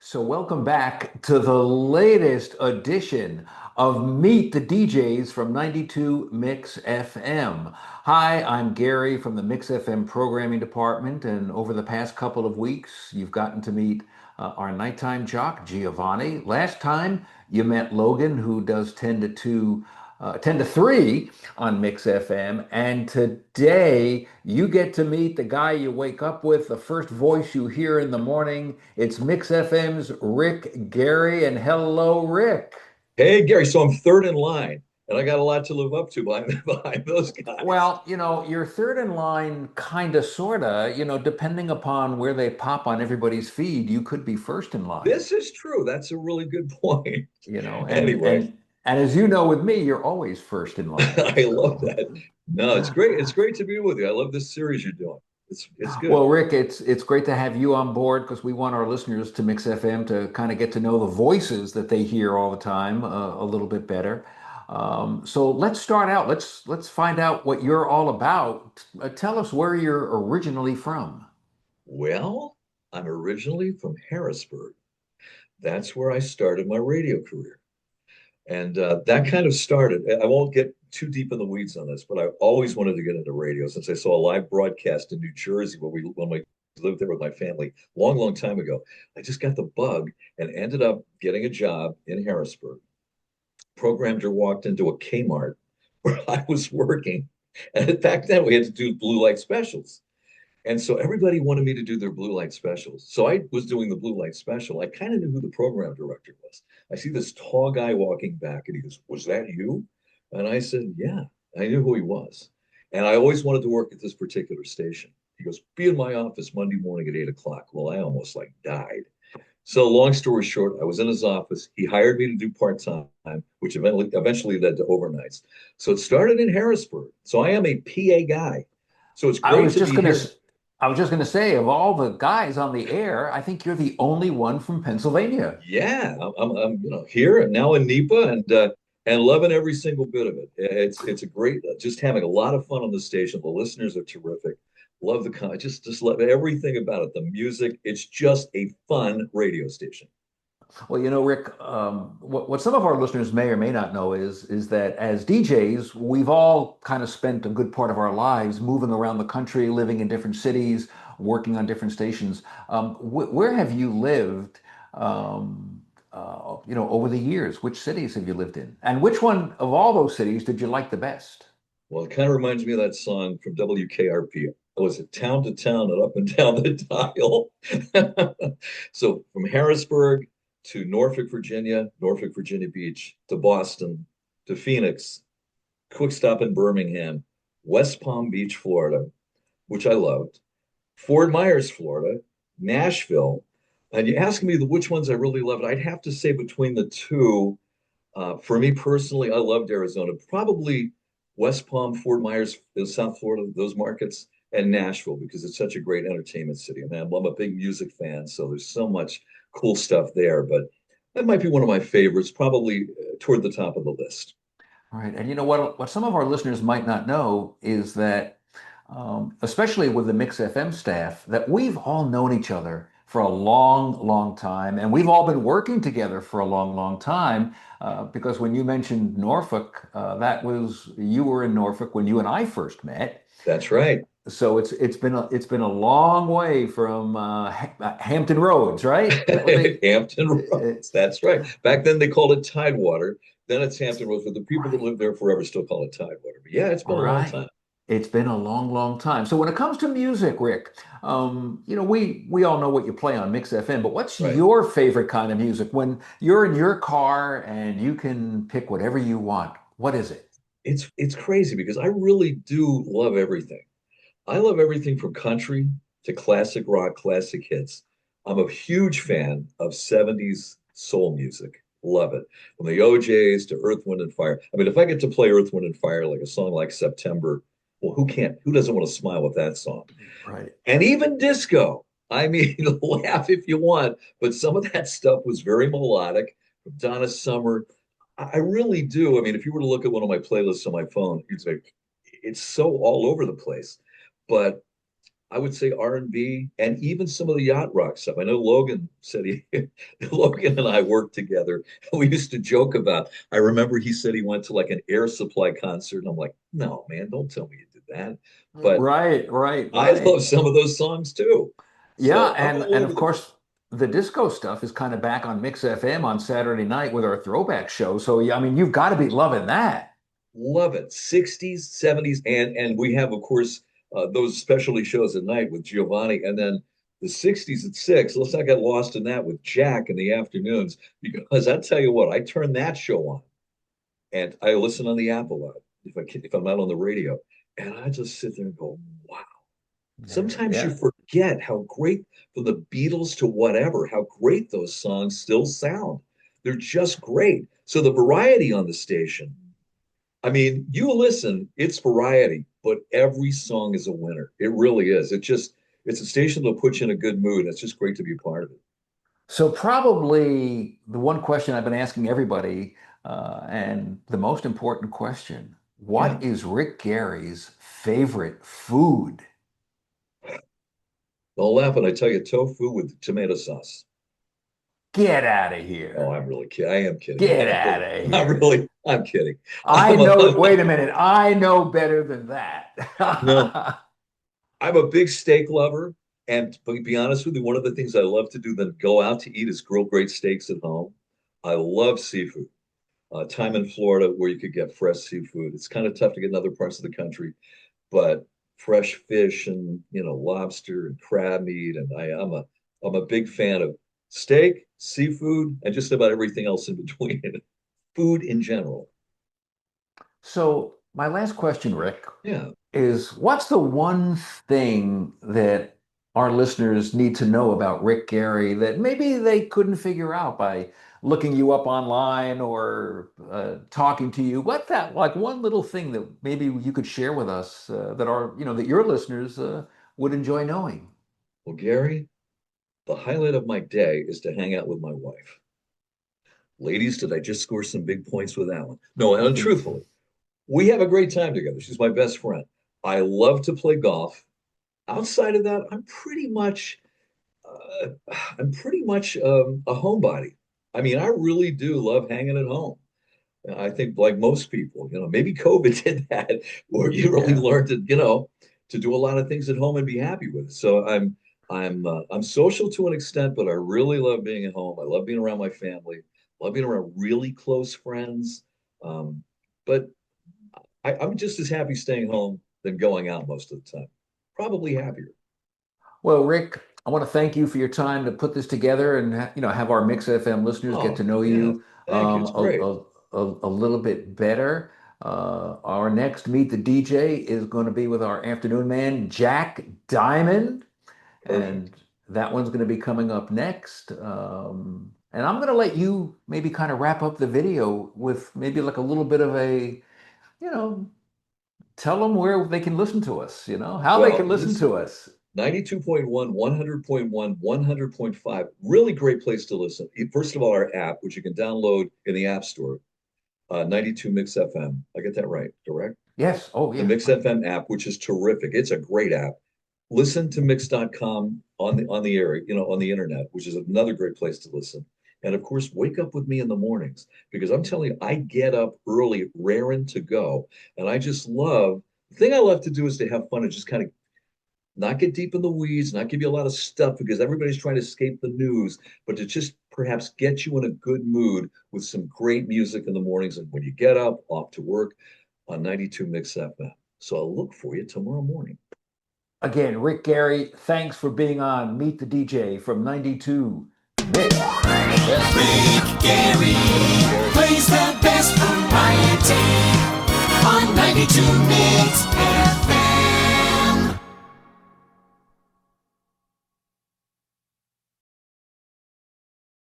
So, welcome back to the latest edition of Meet the DJs from 92 Mix FM. Hi, I'm Gary from the Mix FM programming department, and over the past couple of weeks, you've gotten to meet our nighttime jock, Giovanni. Last time, you met Logan, who does 10 to 2, 10 to 3 on Mix FM. And today you get to meet the guy you wake up with, the first voice you hear in the morning. It's Mix FM's Rick Gary. And hello, Rick. Hey, Gary, so I'm third in line, and I got a lot to live up to behind those guys. Well, you're third in line, kind of, sort of, depending upon where they pop on everybody's feed, you could be first in line, This is true. That's a really good point. you know, and Anyway, and and as you know with me, you're always first in line. I love So that. No, it's great. It's great to be with you. I love this series you're doing. It's good. Well, Rick, it's great to have you on board because we want our listeners to Mix FM to kind of get to know the voices that they hear all the time a little bit better. So let's start out. Let's find out what you're all about. Tell us where you're originally from. Well, I'm originally from Harrisburg. That's where I started my radio career. And that kind of started. I won't get too deep in the weeds on this, but I always wanted to get into radio since I saw a live broadcast in New Jersey when we lived there with my family long, long time ago. I just got the bug and ended up getting a job in Harrisburg. Programmer walked into a Kmart where I was working. And back then we had to do blue light specials. And so everybody wanted me to do their blue light specials. So I was doing the blue light special. I kind of knew who the program director was. I see this tall guy walking back and he goes, "Was that you?" And I said, "Yeah." I knew who he was. And I always wanted to work at this particular station. He goes, "Be in my office Monday morning at 8 o'clock." Well, I almost like died. So long story short, I was in his office. He hired me to do part-time, which eventually led to overnights. So it started in Harrisburg. So I am a PA guy. So it's I great was to just be gonna here. s- I was just gonna say, of all the guys on the air, I think you're the only one from Pennsylvania. Yeah, I'm here and now in NEPA and loving every single bit of it. It's a great, just having a lot of fun on the station. The listeners are terrific. Love the just love everything about it. The music, it's just a fun radio station. Well, Rick, what some of our listeners may or may not know is that as DJs, we've all kind of spent a good part of our lives moving around the country, living in different cities, working on different stations. Where have you lived, over the years? Which cities have you lived in? And which one of all those cities did you like the best? Well, it kind of reminds me of that song from WKRP. Was it town to town and up and down the dial? So from Harrisburg to Norfolk, Virginia Beach, to Boston, to Phoenix, quick stop in Birmingham, West Palm Beach, Florida, which I loved, Fort Myers, Florida, Nashville. And you ask me which ones I really loved, I'd have to say between the two. For me personally, I loved Arizona. Probably West Palm, Fort Myers, South Florida, those markets, and Nashville because it's such a great entertainment city. I mean, I'm a big music fan, so there's so much cool stuff there. But that might be one of my favorites, probably toward the top of the list. All right. And you know what some of our listeners might not know is that, especially with the Mix FM staff, that we've all known each other for a long, long time, and we've all been working together for a long, long time. Because when you mentioned Norfolk, that was you were in Norfolk when you and I first met. That's right. So it's been a long way from Hampton Roads, right? Is that what they? Hampton Roads. That's right. Back then they called it Tidewater. Then it's Hampton Roads, but the people that Right. live there forever still call it Tidewater. But yeah, it's been All a long right. time. It's been a long, long time. So when it comes to music, Rick, we all know what you play on Mix FM, but what's Right. your favorite kind of music when you're in your car and you can pick whatever you want? What is it? It's crazy because I really do love everything. I love everything from country to classic rock, classic hits. I'm a huge fan of 70s soul music. Love it. From the OJs to Earth, Wind, and Fire. I mean, if I get to play Earth, Wind, and Fire, like a song like September, well, who can't? Who doesn't want to smile with that song? Right. And even disco. I mean, laugh if you want, but some of that stuff was very melodic. Donna Summer. I really do. I mean, if you were to look at one of my playlists on my phone, you'd say it's so all over the place. But I would say R&B and even some of the yacht rock stuff. I know Logan said Logan and I worked together. We used to joke about, I remember he said he went to like an Air Supply concert. And I'm like, no, man, don't tell me you did that. But Right, right, I right. love some of those songs too. Yeah, So I'm all and over of the place. course the disco stuff is kind of back on Mix FM on Saturday night with our throwback show. So yeah, I mean you've got to be loving that. Love it. 60s, 70s, and we have, of course, those specialty shows at night with Giovanni, and then the 60s at 6. Let's not get lost in that with Jack in the afternoons, because I tell you what, I turn that show on and I listen on the app a lot if I'm not on the radio, and I just sit there and go, wow. Yeah, Sometimes you yeah. forget how great, from the Beatles to whatever, how great those songs still sound. They're just great. So the variety on the station, I mean, you listen, it's variety, but every song is a winner. It really is. It's a station that'll put you in a good mood. It's just great to be a part of it. So probably the one question I've been asking everybody, and the most important question, Yeah. what is Rick Gary's favorite food? Don't laugh when I tell you tofu with tomato sauce. Get out of Oh, here. I'm really kidding. I am kidding. Get I'm out really, of I'm here. really, I'm kidding. I I'm know, wait a a, minute. I know better than no, that. I'm a big steak lover. And to be honest with you, one of the things I love to do than go out to eat is grill great steaks at home. I love seafood. Time in Florida where you could get fresh seafood. It's kind of tough to get in other parts of the country, but fresh fish and lobster and crab meat, and I'm a big fan of steak, seafood, and just about everything else in between. Food in general. So my last question, Rick, Yeah. is what's the one thing that our listeners need to know about Rick Gary that maybe they couldn't figure out by looking you up online or talking to you? What that like one little thing that maybe you could share with us that our that your listeners would enjoy knowing? Well, Gary, the highlight of my day is to hang out with my wife. Ladies, did I just score some big points with that one? No, and truthfully, we have a great time together. She's my best friend. I love to play golf. Outside of that, uh, I'm pretty much a homebody. I mean, I really do love hanging at home. I think, like most people, maybe COVID did that, where you really Yeah. learned to do a lot of things at home and be happy with it. So I'm social to an extent, but I really love being at home. I love being around my family. I love being around really close friends. Um, but I'm just as happy staying home than going out most of the time. Probably happier. Well, Rick, I want to thank you for your time to put this together and have our Mix FM listeners get to Oh, know yeah. you Thank you. It's great. a little bit better. Our next Meet the DJ is going to be with our afternoon man, Jack Diamond, Perfect. and that one's going to be coming up next. And I'm going to let you maybe kind of wrap up the video with maybe like a little bit of you know, tell them where they can listen to us, how they can Well, listen listen, to us. 92.1, 100.1, 100.5. Really great place to listen. First of all, our app, which you can download in the App Store, 92 Mix FM. I get that right, correct? Yes. Oh, The yeah. Mix Right. FM app, which is terrific. It's a great app. Listen to mix.com on the air, on the internet, which is another great place to listen. And of course, wake up with me in the mornings because I'm telling you, I get up early, raring to go. And I just love the thing I love to do is to have fun and just kind of not get deep in the weeds, not give you a lot of stuff because everybody's trying to escape the news, but to just perhaps get you in a good mood with some great music in the mornings and when you get up, off to work on 92 Mix FM. So I'll look for you tomorrow morning. Again, Rick Gary, thanks for being on Meet the DJ from 92 Mix FM. Rick Gary plays the best variety on 92 Mix FM.